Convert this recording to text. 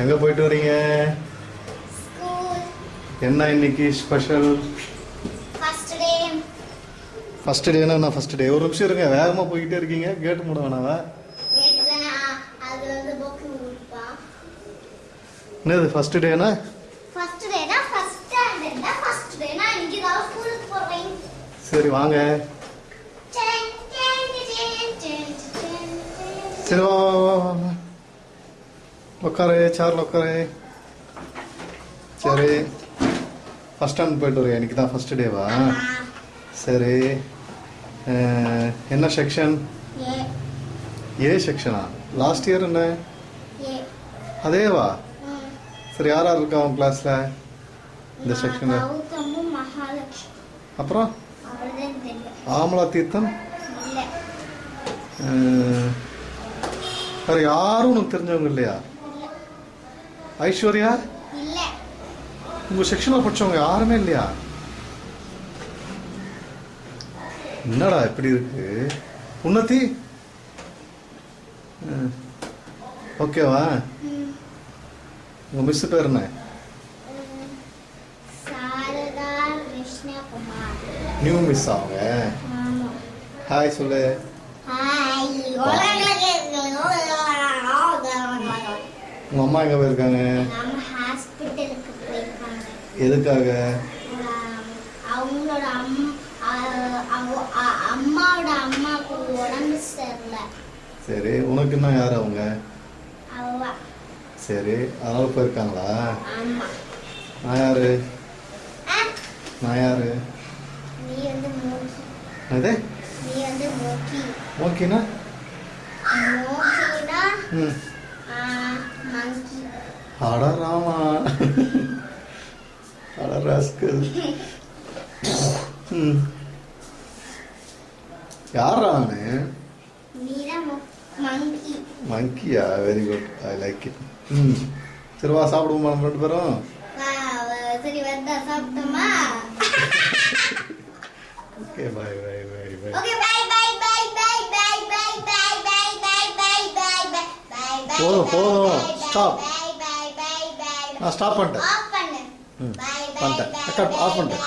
எங்கே போயிட்டு வரீங்க? என்ன இன்னைக்கு ஸ்பெஷல்? ஃபர்ஸ்ட் டேனா நான் ஃபர்ஸ்ட் டே. ஒரு நிமிஷம் இருங்க, வேகமாக போய்கிட்டே இருக்கீங்க. கேட்டு மூட வேணாவா? என்னது ஃபர்ஸ்ட் டேனா? சரி வாங்க. சரி வா உட்காரு, சேர்ல உட்காரு. சரி ஃபர்ஸ்ட் ஸ்டாண்ட் போயிட்டு வரையா? இன்னைக்கு தான் ஃபர்ஸ்ட் டேவா? சரி என்ன செக்ஷன்? ஏ செக்ஷனா? லாஸ்ட் இயர் என்ன அதேவா? சரி யார் யார் இருக்கா உன் கிளாஸ்ல இந்த செக்ஷன்ல? அப்புறம் ஆமலா தீர்த்தம் வேற யாரும் உனக்கு தெரிஞ்சவங்க இல்லையா? ஐஸ்வர்யா உங்க செக்ஷன்ல படிச்சவங்க யாருமே இல்லையா? என்னடா இப்படி இருக்கு? உன்னதி ஓகேவா? உங்க மிஸ் பேர் என்ன? நியூ மிஸ் அவங்க. ஹாய் சொல்லு. உங்க அம்மா எங்க போயிருக்காங்க? எதுக்காக? சரி உனக்கு என்ன யாரு அவங்க? சரி அதனால போயிருக்காங்களா? நான் யாரு? நான் யாரு? அது மோக்கினா? அட ராமா, அட ராஸ்கல். யாரா அவனு? மங்கியா? Very good, I like it. சரி வா சாப்பிடுவோமா நம்ம ரெண்டு பேரும்? Okay bye bye bye bye. Okay bye bye bye bye bye bye bye bye bye bye bye bye. போதும் போதும், ஸ்டாப். நான் ஸ்டாப் பண்ணிட்டேன். ஆஃப் பண்ணு. பண்ணிட்டேன். ஆஃப் பண்ணிட்டேன்.